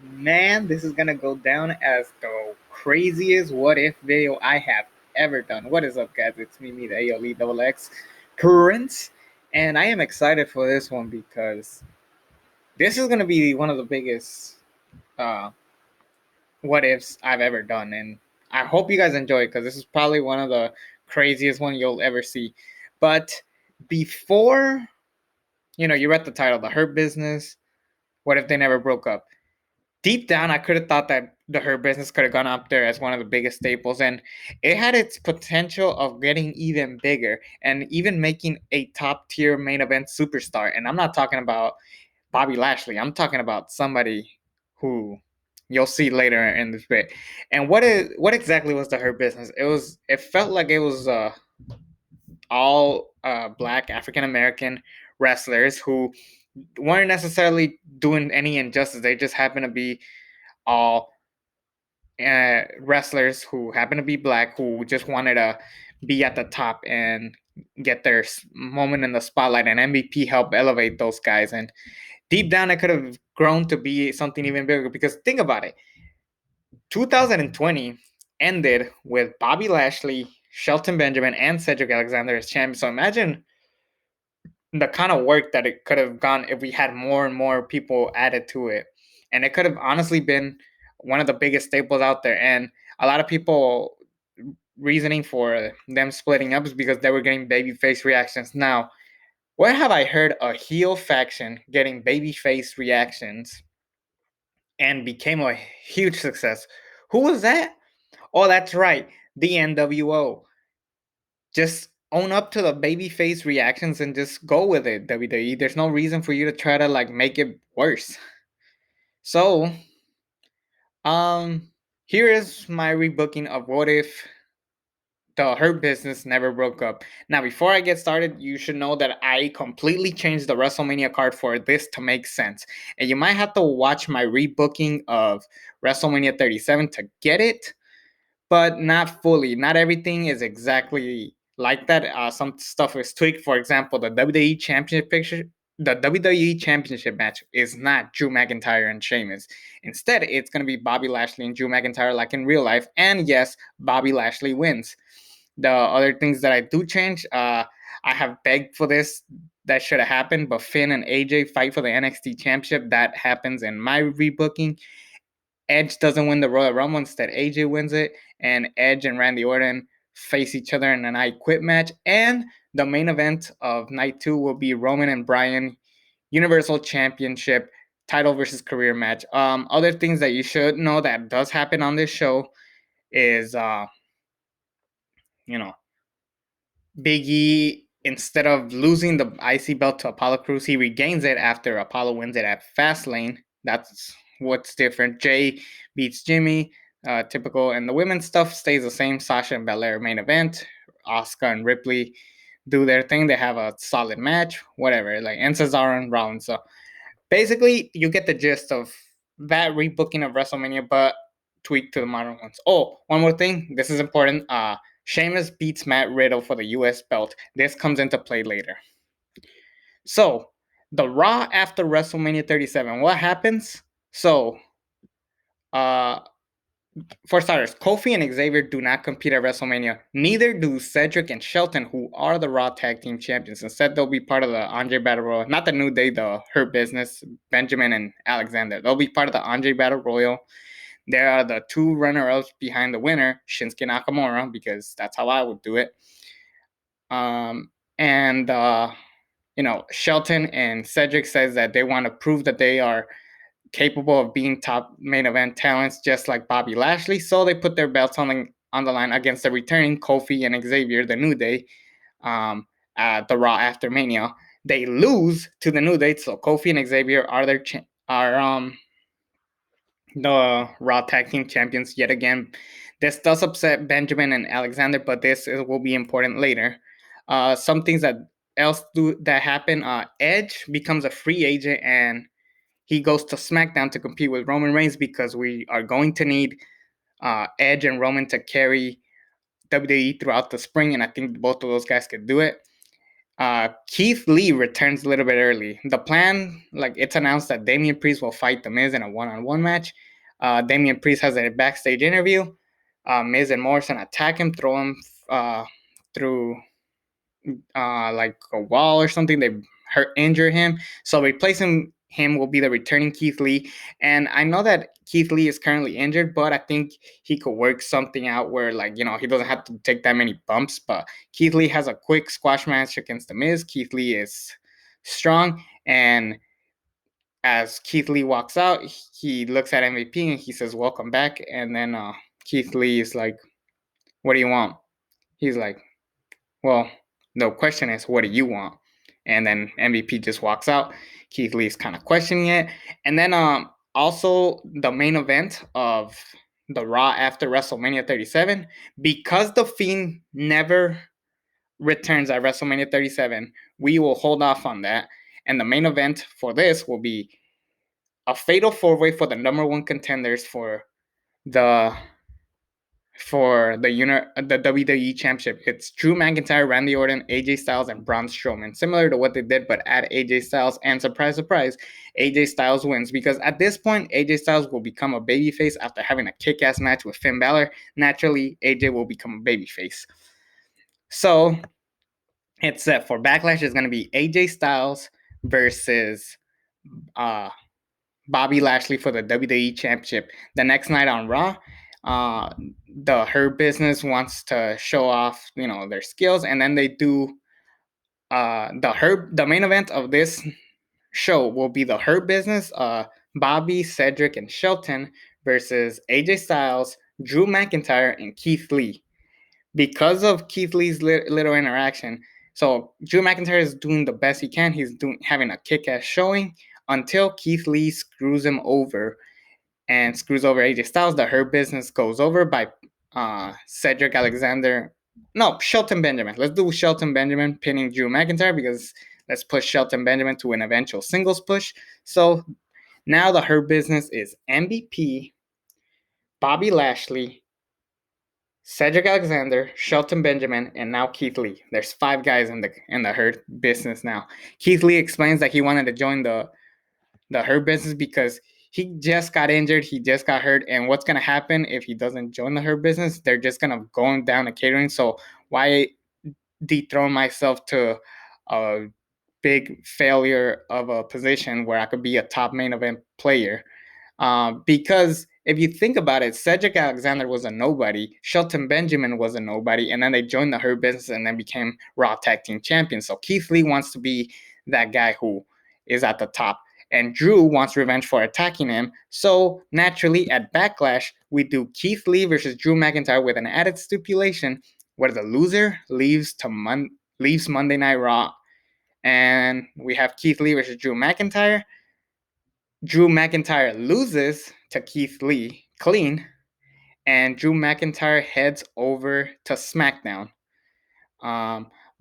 Man, this is gonna go down as the craziest what if video I have ever done. What is up, guys? It's me, the AOE double X Current, and I am excited for this one because this is gonna be one of the biggest uh, what ifs I've ever done, and I hope you guys enjoy it because this is probably one of the craziest one you'll ever see. But before you read the title, the Hurt Business. What if they never broke up? Deep down, I could have thought that the Hurt Business could have gone up there as one of the biggest staples, and it had its potential of getting even bigger and even making a top tier main event superstar. And I'm not talking about Bobby Lashley. I'm talking about somebody who you'll see later in this bit. And what exactly was the Hurt Business? It felt like it was all black African American wrestlers who weren't necessarily doing any injustice. They just happened to be all wrestlers who happen to be black who just wanted to be at the top and get their moment in the spotlight. And MVP helped elevate those guys. And deep down, it could have grown to be something even bigger because think about it. 2020 ended with Bobby Lashley, Shelton Benjamin, and Cedric Alexander as champions. So imagine the kind of work that it could have gone if we had more and more people added to it. And it could have honestly been one of the biggest staples out there. And a lot of people reasoning for them splitting up is because they were getting babyface reactions. Now, where have I heard a heel faction getting babyface reactions and became a huge success? Who was that? Oh, that's right, the NWO. Just own up to the babyface reactions and just go with it, WWE. There's no reason for you to try to make it worse. So, um, here is my rebooking of what if the Hurt Business never broke up. Now, before I get started, you should know that I completely changed the WrestleMania card for this to make sense. And you might have to watch my rebooking of WrestleMania 37 to get it, but not fully. Not everything is exactly like that. Some stuff is tweaked. For example, the WWE Championship match is not Drew McIntyre and Sheamus. Instead, it's going to be Bobby Lashley and Drew McIntyre, like in real life. And yes, Bobby Lashley wins. The other things that I do change, I have begged for this. That should have happened, but Finn and AJ fight for the NXT Championship. That happens in my rebooking. Edge doesn't win the Royal Rumble. Instead, AJ wins it, and Edge and Randy Orton face each other in an I Quit match. And the main event of night 2 will be Roman and Bryan Universal Championship title versus career match. Other things that you should know that does happen on this show is, you know, Big E, instead of losing the IC belt to Apollo Crews, he regains it after Apollo wins it at Fastlane. That's what's different. Jay beats Jimmy, typical. And the women's stuff stays the same. Sasha and Belair main event. Asuka and Ripley do their thing. They have a solid match, whatever. And Cesaro and Rollins. So basically, you get the gist of that rebooking of WrestleMania, but tweaked to the modern ones. Oh, one more thing. This is important. Sheamus beats Matt Riddle for the U.S. belt. This comes into play later. So, the Raw after WrestleMania 37. What happens? So, uh, for starters, Kofi and Xavier do not compete at WrestleMania. Neither do Cedric and Shelton, who are the Raw Tag Team Champions. Instead, they'll be part of the Andre Battle Royal. Not the New Day, the Hurt Business, Benjamin and Alexander. They'll be part of the Andre Battle Royal. There are the two runner-ups behind the winner, Shinsuke Nakamura, because that's how I would do it. And Shelton and Cedric says that they want to prove that they are capable of being top main event talents, just like Bobby Lashley. So they put their belts on the line against the returning Kofi and Xavier, the New Day, at the Raw after Mania. They lose to the New Day, so Kofi and Xavier are the Raw Tag Team Champions yet again. This does upset Benjamin and Alexander, but will be important later. Some things that happen. Edge becomes a free agent and he goes to SmackDown to compete with Roman Reigns because we are going to need Edge and Roman to carry WWE throughout the spring, and I think both of those guys could do it. Keith Lee returns a little bit early. The plan, like it's announced that Damian Priest will fight The Miz in a one-on-one match. Damian Priest has a backstage interview. Miz and Morrison attack him, throw him through like a wall or something. They injure him. So replacing him will be the returning Keith Lee. And I know that Keith Lee is currently injured, but I think he could work something out where, like, he doesn't have to take that many bumps. But Keith Lee has a quick squash match against The Miz. Keith Lee is strong. And as Keith Lee walks out, he looks at MVP and he says, "Welcome back." And then Keith Lee is like, "What do you want?" He's like, "Well, the question is, what do you want?" And then MVP just walks out. Keith Lee's kind of questioning it. And then also the main event of the Raw after WrestleMania 37, because The Fiend never returns at WrestleMania 37, we will hold off on that. And the main event for this will be a fatal four-way for the number one contenders the the WWE Championship. It's Drew McIntyre, Randy Orton, AJ Styles, and Braun Strowman. Similar to what they did, but add AJ Styles. And surprise, surprise, AJ Styles wins, because at this point, AJ Styles will become a babyface after having a kick-ass match with Finn Balor. Naturally, AJ will become a babyface. So it's set for Backlash. It's going to be AJ Styles versus Bobby Lashley for the WWE Championship. The next night on Raw, the Hurt Business wants to show off, their skills, and then they do the main event of this show will be the Hurt Business, Bobby, Cedric, and Shelton versus AJ Styles, Drew McIntyre, and Keith Lee. Because of Keith Lee's little interaction, so Drew McIntyre is doing the best he can. He's having a kick-ass showing until Keith Lee screws him over and screws over AJ Styles. The Hurt Business goes over by Cedric Alexander. No, Shelton Benjamin. Let's do Shelton Benjamin pinning Drew McIntyre, because let's push Shelton Benjamin to an eventual singles push. So now the Hurt Business is MVP, Bobby Lashley, Cedric Alexander, Shelton Benjamin, and now Keith Lee. There's 5 guys in the Hurt Business now. Keith Lee explains that he wanted to join the Hurt Business because he just got injured, he just got hurt, and what's gonna happen if he doesn't join the Hurt Business? They're just gonna go down to catering. So why dethrone myself to a big failure of a position where I could be a top main event player? Because if you think about it, Cedric Alexander was a nobody, Shelton Benjamin was a nobody, and then they joined the Hurt Business and then became Raw Tag Team Champions. So Keith Lee wants to be that guy who is at the top, and Drew wants revenge for attacking him. So naturally, at Backlash, we do Keith Lee versus Drew McIntyre with an added stipulation where the loser leaves Monday Night Raw, and we have Keith Lee versus Drew McIntyre. Drew McIntyre loses to Keith Lee clean, and Drew McIntyre heads over to SmackDown.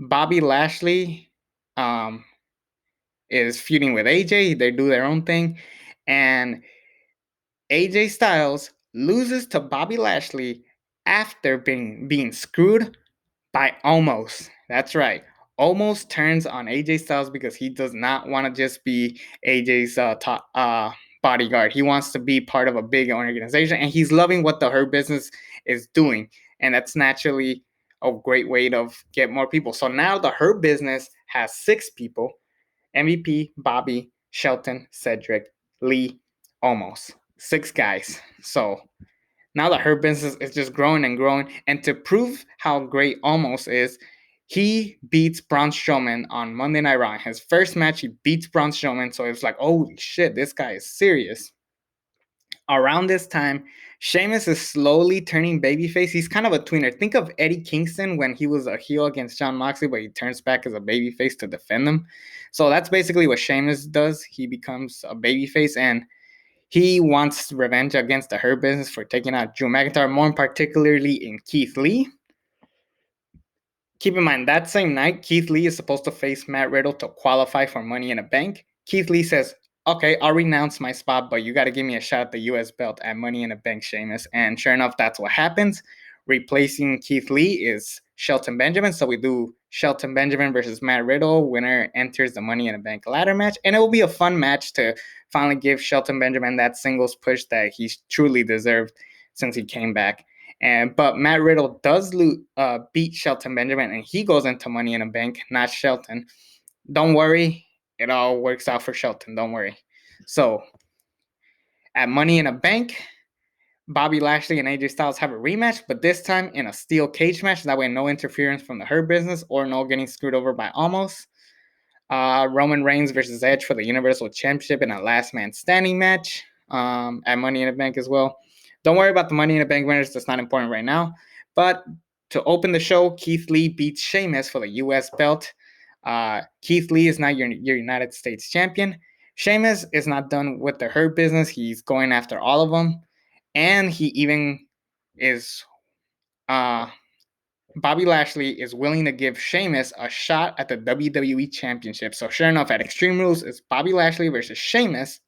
Bobby Lashley is feuding with AJ. They do their own thing, and AJ Styles loses to Bobby Lashley after being screwed by Omos. That's right. Omos turns on AJ Styles because he does not want to just be AJ's bodyguard. He wants to be part of a big organization, and he's loving what the Hurt Business is doing. And that's naturally a great way to get more people. So now the Hurt Business has 6 people: MVP, Bobby, Shelton, Cedric, Lee, Omos. 6 guys. So now the Hurt Business is just growing and growing. And to prove how great Omos is, he beats Braun Strowman on Monday Night Raw. His first match, he beats Braun Strowman. So it was like, holy shit, this guy is serious. Around this time, Sheamus is slowly turning babyface. He's kind of a tweener. Think of Eddie Kingston when he was a heel against Jon Moxley, but he turns back as a babyface to defend them. So that's basically what Sheamus does. He becomes a babyface, and he wants revenge against the Hurt Business for taking out Drew McIntyre, more particularly in Keith Lee. Keep in mind, that same night, Keith Lee is supposed to face Matt Riddle to qualify for Money in a Bank. Keith Lee says, okay, I'll renounce my spot, but you got to give me a shot at the U.S. belt at Money in a Bank, Sheamus. And sure enough, that's what happens. Replacing Keith Lee is Shelton Benjamin. So we do Shelton Benjamin versus Matt Riddle. Winner enters the Money in the Bank ladder match. And it will be a fun match to finally give Shelton Benjamin that singles push that he truly deserved since he came back. But Matt Riddle does beat Shelton Benjamin, and he goes into Money in the Bank, not Shelton. Don't worry, it all works out for Shelton. Don't worry. So at Money in a Bank, Bobby Lashley and AJ Styles have a rematch, but this time in a steel cage match. That way, no interference from the Hurt Business or no getting screwed over by Almost. Roman Reigns versus Edge for the Universal Championship in a last man standing match at Money in the Bank as well. Don't worry about the Money in the Bank winners. That's not important right now. But to open the show, Keith Lee beats Sheamus for the U.S. belt. Keith Lee is now your United States champion. Sheamus is not done with the Hurt Business. He's going after all of them. And he even is Bobby Lashley is willing to give Sheamus a shot at the WWE Championship. So sure enough, at Extreme Rules, it's Bobby Lashley versus Sheamus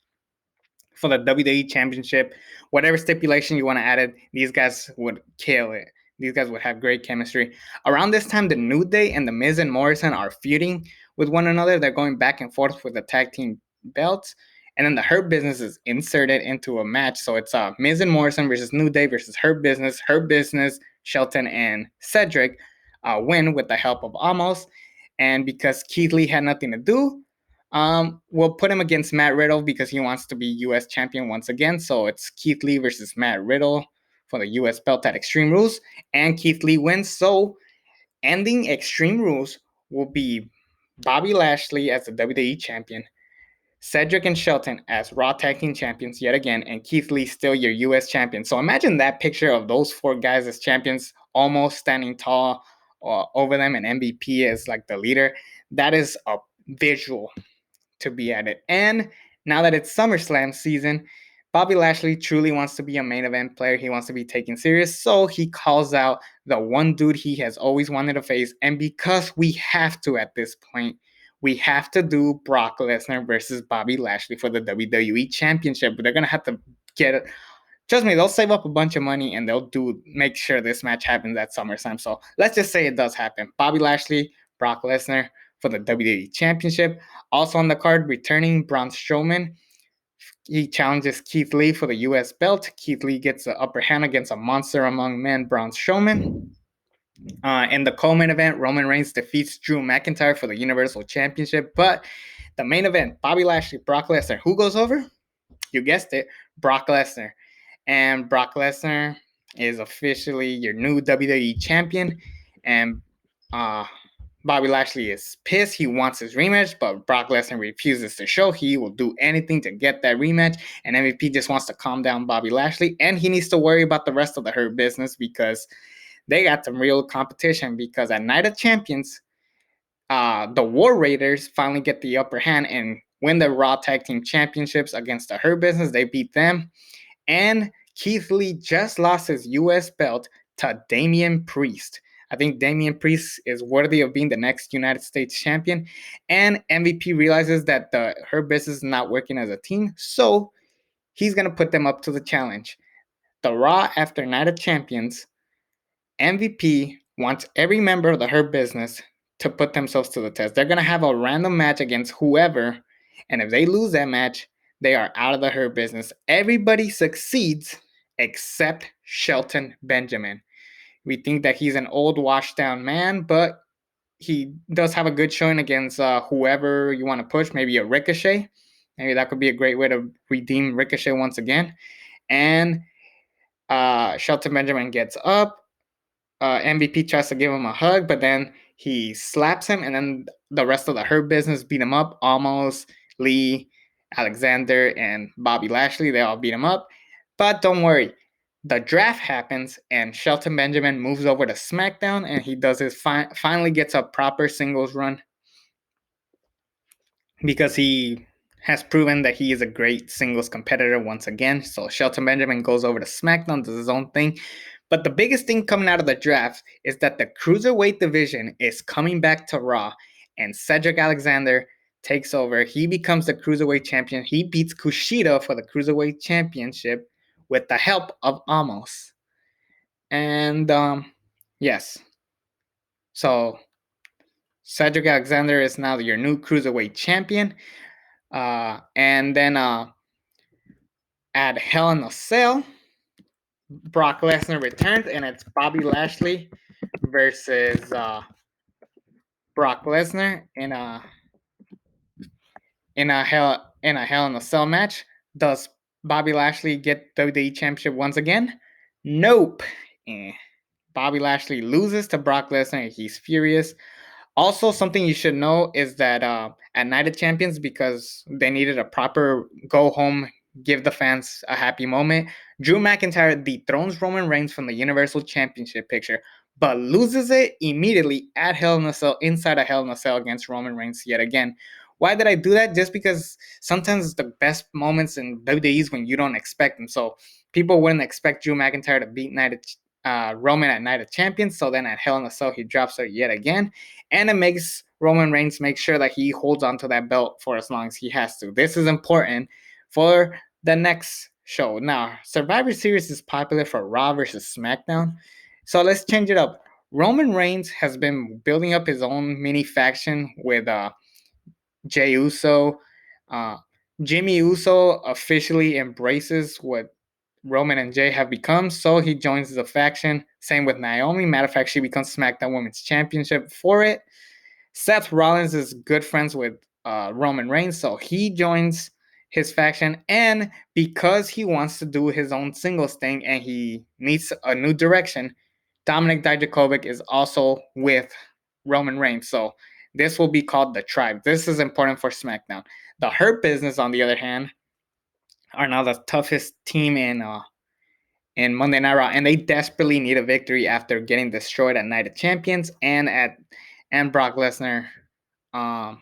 for the WWE Championship. Whatever stipulation you want to add it, these guys would kill it. These guys would have great chemistry. Around this time, the New Day and the Miz and Morrison are feuding with one another. They're going back and forth with the tag team belts. And then the Hurt Business is inserted into a match. So it's Miz and Morrison versus New Day versus Hurt Business. Hurt Business, Shelton, and Cedric win with the help of Almost. And because Keith Lee had nothing to do, we'll put him against Matt Riddle because he wants to be U.S. champion once again. So it's Keith Lee versus Matt Riddle for the U.S. belt at Extreme Rules. And Keith Lee wins. So ending Extreme Rules will be Bobby Lashley as the WWE champion, Cedric and Shelton as Raw Tag Team champions yet again, and Keith Lee still your U.S. champion. So imagine that picture of those four guys as champions, almost standing tall over them, and MVP as like the leader. That is a visual to be at it. And now that it's SummerSlam season, Bobby Lashley truly wants to be a main event player. He wants to be taken serious. So he calls out the one dude he has always wanted to face. And because we have to at this point, we have to do Brock Lesnar versus Bobby Lashley for the WWE Championship. But they're going to have to get it. Trust me, they'll save up a bunch of money and they'll make sure this match happens at SummerSlam. So let's just say it does happen. Bobby Lashley, Brock Lesnar for the WWE Championship. Also on the card, returning Braun Strowman. He challenges Keith Lee for the U.S. belt. Keith Lee gets the upper hand against a monster among men, Braun Strowman. In the co-main event, Roman Reigns defeats Drew McIntyre for the Universal Championship. But the main event, Bobby Lashley, Brock Lesnar. Who goes over? You guessed it, Brock Lesnar. And Brock Lesnar is officially your new WWE champion. And Bobby Lashley is pissed. He wants his rematch, but Brock Lesnar refuses to show. He will do anything to get that rematch. And MVP just wants to calm down Bobby Lashley. And he needs to worry about the rest of the Hurt Business because they got some real competition. Because at Night of Champions, the War Raiders finally get the upper hand and win the Raw Tag Team Championships against the Hurt Business. They beat them. And Keith Lee just lost his U.S. belt to Damian Priest. I think Damian Priest is worthy of being the next United States champion. And MVP realizes that the Hurt Business is not working as a team, so he's going to put them up to the challenge. The Raw after Night of Champions, MVP wants every member of the Hurt Business to put themselves to the test. They're going to have a random match against whoever, and if they lose that match, they are out of the Hurt Business. Everybody succeeds except Shelton Benjamin. We think that he's an old, washed-down man, but he does have a good showing against whoever you want to push, maybe a Ricochet. Maybe that could be a great way to redeem Ricochet once again. And Shelton Benjamin gets up. MVP tries to give him a hug, but then he slaps him, and then the rest of the Hurt Business beat him up. Almost, Lee, Alexander, and Bobby Lashley, they all beat him up. But don't worry. The draft happens, and Shelton Benjamin moves over to SmackDown, and he does his finally gets a proper singles run because he has proven that he is a great singles competitor once again. So Shelton Benjamin goes over to SmackDown, does his own thing. But the biggest thing coming out of the draft is that the Cruiserweight division is coming back to Raw, and Cedric Alexander takes over. He becomes the Cruiserweight champion. He beats Kushida for the Cruiserweight championship with the help of Amos. And yes. So Cedric Alexander is now your new cruiserweight champion. And then at Hell in a Cell, Brock Lesnar returns, and it's Bobby Lashley versus Brock Lesnar in a Hell in a Cell match. Does Bobby Lashley get WWE Championship once again? Nope. Eh. Bobby Lashley loses to Brock Lesnar, and he's furious. Also, something you should know is that at Night of Champions, because they needed a proper go home, give the fans a happy moment, Drew McIntyre dethrones Roman Reigns from the Universal Championship picture, but loses it immediately at Hell in a Cell, inside a Hell in a Cell against Roman Reigns yet again. Why did I do that? Just because sometimes the best moments in WWE is when you don't expect them. So people wouldn't expect Drew McIntyre to beat Roman at Night of Champions. So then at Hell in a Cell, he drops her yet again. And it makes Roman Reigns make sure that he holds onto that belt for as long as he has to. This is important for the next show. Now, Survivor Series is popular for Raw versus SmackDown. So let's change it up. Roman Reigns has been building up his own mini faction with Jey Uso. Uh, Jimmy Uso officially embraces what Roman and Jey have become, so he joins the faction. Same with Naomi. Matter of fact, she becomes SmackDown Women's Championship for it. Seth Rollins is good friends with Roman Reigns, so he joins his faction. And because he wants to do his own singles thing and he needs a new direction, Dominic Dijakovic is also with Roman Reigns. So this will be called the Tribe. This is important for SmackDown. The Hurt Business, on the other hand, are now the toughest team in Monday Night Raw, and they desperately need a victory after getting destroyed at Night of Champions and Brock Lesnar um,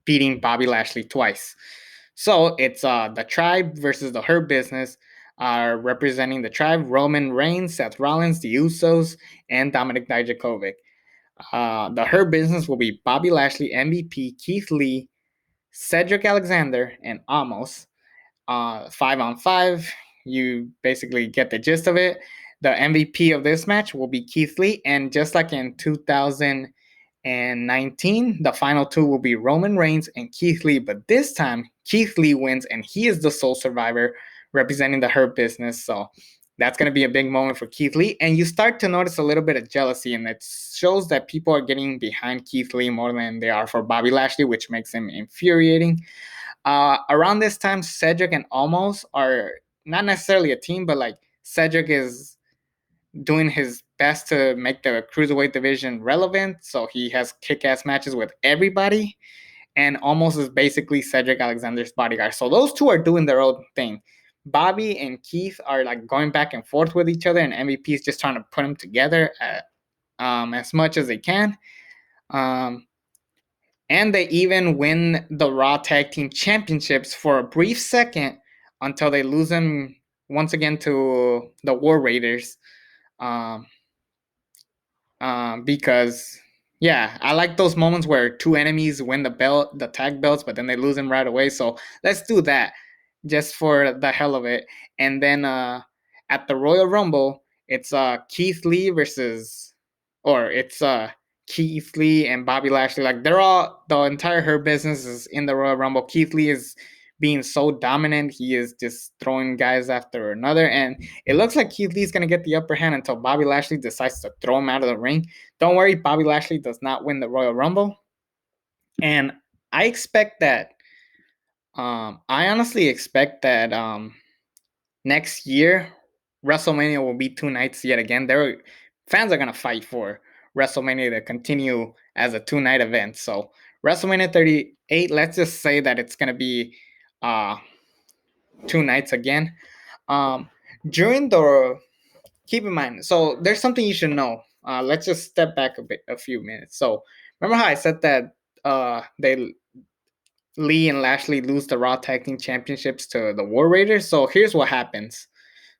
beating Bobby Lashley twice. So it's the Tribe versus the Hurt Business. Representing the Tribe, Roman Reigns, Seth Rollins, the Usos, and Dominic Dijakovic. The Hurt Business will be Bobby Lashley, MVP, Keith Lee, Cedric Alexander, and Amos. 5-on-5. You basically get the gist of it. The MVP of this match will be Keith Lee, and just like in 2019, the final two will be Roman Reigns and Keith Lee, but this time Keith Lee wins, and he is the sole survivor representing the Hurt Business. So that's going to be a big moment for Keith Lee, and you start to notice a little bit of jealousy, and it shows that people are getting behind Keith Lee more than they are for Bobby Lashley, which makes him infuriating. Around this time, Cedric and Almost are not necessarily a team, but like Cedric is doing his best to make the cruiserweight division relevant. So he has kick-ass matches with everybody, and Almost is basically Cedric Alexander's bodyguard. So those two are doing their own thing. Bobby and Keith are like going back and forth with each other, and MVP is just trying to put them together as much as they can. And they even win the Raw Tag Team Championships for a brief second until they lose them once again to the War Raiders. Um, because, yeah, I like those moments where two enemies win the tag belts, but then they lose them right away. So let's do that just for the hell of it. And then at the Royal Rumble, it's Keith Lee versus, or it's Keith Lee and Bobby Lashley. Like the entire Hurt Business is in the Royal Rumble. Keith Lee is being so dominant. He is just throwing guys after another. And it looks like Keith Lee's going to get the upper hand until Bobby Lashley decides to throw him out of the ring. Don't worry, Bobby Lashley does not win the Royal Rumble. And I expect that, I honestly expect that next year, WrestleMania will be 2 nights yet again. Fans are going to fight for WrestleMania to continue as a 2-night event. So WrestleMania 38, let's just say that it's going to be 2 nights again. During the Keep in mind, so there's something you should know. Let's just step back a few minutes. So remember how I said that they Lee and Lashley lose the Raw Tag Team Championships to the War Raiders? So here's what happens.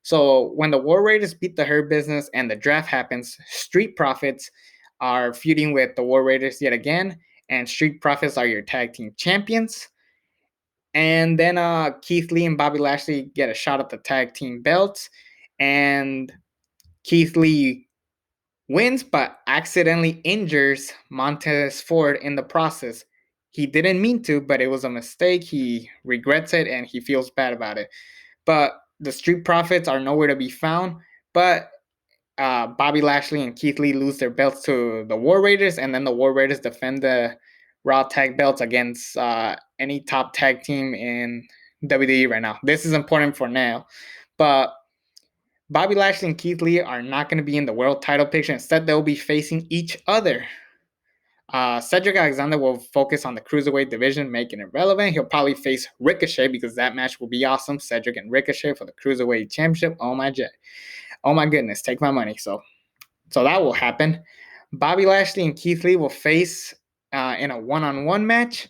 So when the War Raiders beat the Hurt Business and the draft happens, Street Profits are feuding with the War Raiders yet again, and Street Profits are your tag team champions. And then Keith Lee and Bobby Lashley get a shot at the tag team belts, and Keith Lee wins, but accidentally injures Montez Ford in the process. He didn't mean to, but it was a mistake. He regrets it and he feels bad about it. But the Street Profits are nowhere to be found. But Bobby Lashley and Keith Lee lose their belts to the War Raiders, and then the War Raiders defend the Raw tag belts against any top tag team in WWE right now. This is important for now. But Bobby Lashley and Keith Lee are not going to be in the world title picture. Instead, they'll be facing each other. Cedric Alexander will focus on the cruiserweight division, making it relevant. He'll probably face Ricochet because that match will be awesome. Cedric and Ricochet for the cruiserweight championship. Oh my goodness, take my money. So that will happen. Bobby Lashley and Keith Lee will face in a one-on-one match,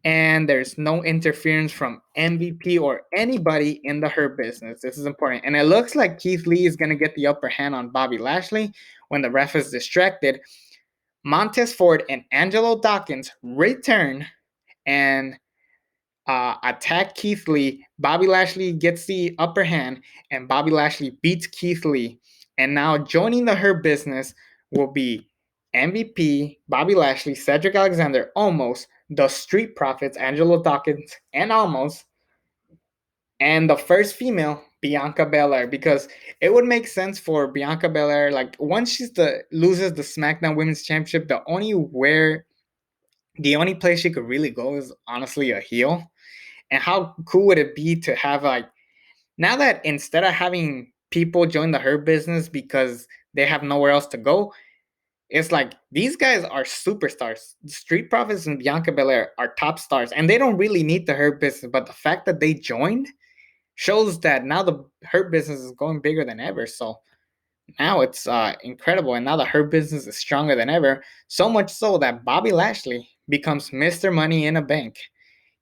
and there's no interference from MVP or anybody in the Hurt Business. This is important. And it looks like Keith Lee is going to get the upper hand on Bobby Lashley when the ref is distracted. Montez Ford and Angelo Dawkins return and attack Keith Lee. Bobby Lashley gets the upper hand, and Bobby Lashley beats Keith Lee. And now joining the Hurt Business will be MVP, Bobby Lashley, Cedric Alexander, Almost, the Street Profits, Angelo Dawkins, and Almost, and the first female, Bianca Belair, because it would make sense for Bianca Belair. Like once loses the SmackDown Women's Championship, the only place she could really go is honestly a heel. And how cool would it be to have like now that instead of having people join the Hurt Business because they have nowhere else to go, it's like these guys are superstars. The Street Profits and Bianca Belair are top stars, and they don't really need the Hurt Business. But the fact that they joined shows that now the Hurt Business is going bigger than ever. So now it's incredible, and now the Hurt Business is stronger than ever. So much so that Bobby Lashley becomes Mr. Money in a Bank.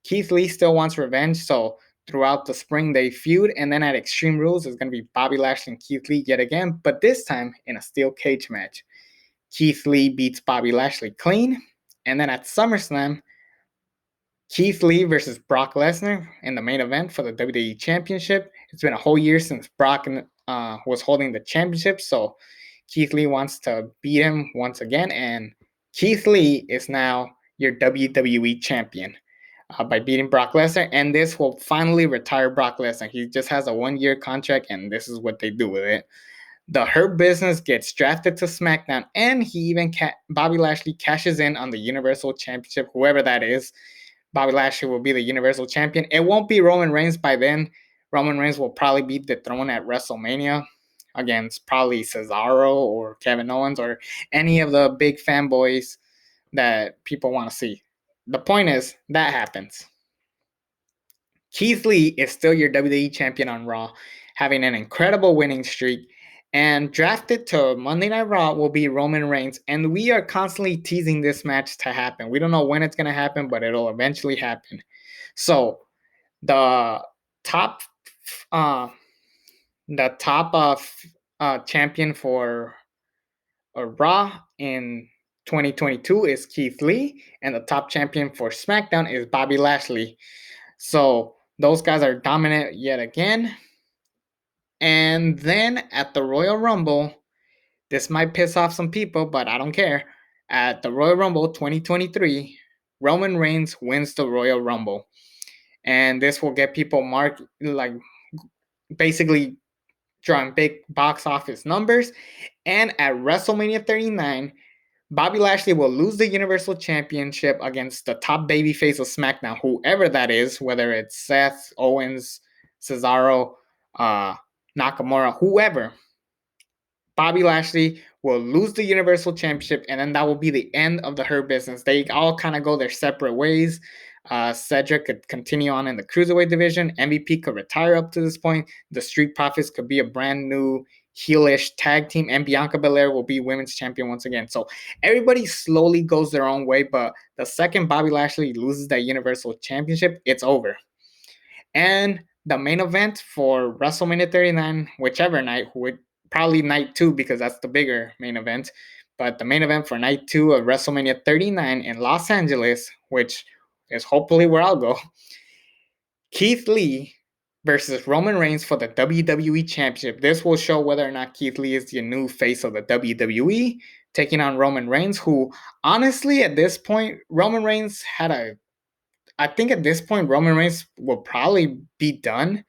Keith Lee still wants revenge, so throughout the spring they feud, and then at Extreme Rules it's going to be Bobby Lashley and Keith Lee yet again, but this time in a steel cage match. Keith Lee beats Bobby Lashley clean, and then at SummerSlam, Keith Lee versus Brock Lesnar in the main event for the WWE Championship. It's been a whole year since Brock was holding the championship, so Keith Lee wants to beat him once again, and Keith Lee is now your WWE champion by beating Brock Lesnar, and this will finally retire Brock Lesnar. He just has a 1-year contract, and this is what they do with it. The Hurt Business gets drafted to SmackDown, and Bobby Lashley cashes in on the Universal Championship, whoever that is. Bobby Lashley will be the Universal Champion. It won't be Roman Reigns by then. Roman Reigns will probably be dethroned at WrestleMania against probably Cesaro or Kevin Owens or any of the big fanboys that people want to see. The point is, that happens. Keith Lee is still your WWE champion on Raw, having an incredible winning streak. And drafted to Monday Night Raw will be Roman Reigns. And we are constantly teasing this match to happen. We don't know when it's going to happen, but it'll eventually happen. So the top champion for Raw in 2022 is Keith Lee, and the top champion for SmackDown is Bobby Lashley. So those guys are dominant yet again. And then at the Royal Rumble, this might piss off some people, but I don't care. At the Royal Rumble 2023, Roman Reigns wins the Royal Rumble. And this will get people basically drawing big box office numbers. And at WrestleMania 39, Bobby Lashley will lose the Universal Championship against the top babyface of SmackDown, whoever that is, whether it's Seth, Owens, Cesaro, Nakamura, whoever. Bobby Lashley will lose the Universal Championship, and then that will be the end of the Hurt Business. They all kind of go their separate ways. Cedric could continue on in the Cruiserweight division. MVP could retire up to this point. The Street Profits could be a brand new heelish tag team, and Bianca Belair will be women's champion once again. So everybody slowly goes their own way, but the second Bobby Lashley loses that Universal Championship, it's over. And the main event for WrestleMania 39, whichever night, probably night 2 because that's the bigger main event, but the main event for night 2 of WrestleMania 39 in Los Angeles, which is hopefully where I'll go, Keith Lee versus Roman Reigns for the WWE Championship. This will show whether or not Keith Lee is the new face of the WWE, taking on Roman Reigns, who honestly at this point, Roman Reigns had a I think at this point Roman Reigns will probably be done.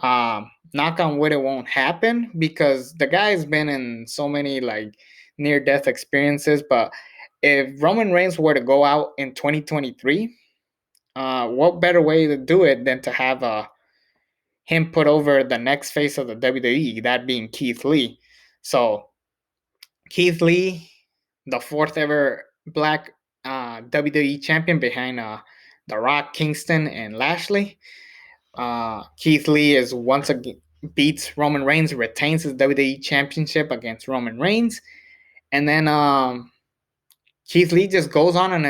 Knock on wood, it won't happen because the guy's been in so many like near death experiences. But if Roman Reigns were to go out in 2023, what better way to do it than to have him put over the next face of the WWE, that being Keith Lee. So Keith Lee, the fourth ever black WWE champion behind The Rock, Kingston, and Lashley. Keith Lee is once again beats Roman Reigns, retains his WWE championship against Roman Reigns, and then Keith Lee just goes on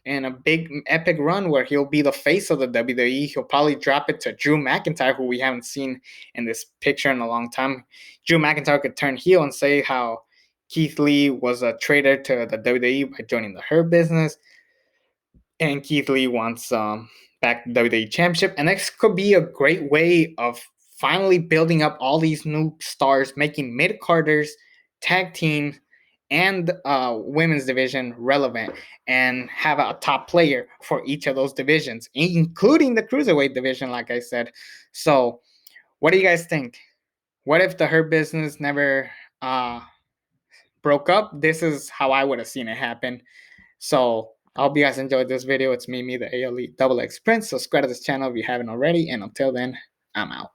in a big epic run where he'll be the face of the WWE. He'll probably drop it to Drew McIntyre, who we haven't seen in this picture in a long time. Drew McIntyre could turn heel and say how Keith Lee was a traitor to the WWE by joining the Hurt Business, and Keith Lee wants back the WWE Championship. And this could be a great way of finally building up all these new stars, making mid-carders, tag team, and women's division relevant, and have a top player for each of those divisions, including the cruiserweight division, like I said. So, what do you guys think? What if the Hurt Business never broke up? This is how I would have seen it happen. So I hope you guys enjoyed this video. It's me, the ALE Double X Prince. Subscribe to this channel if you haven't already. And until then, I'm out.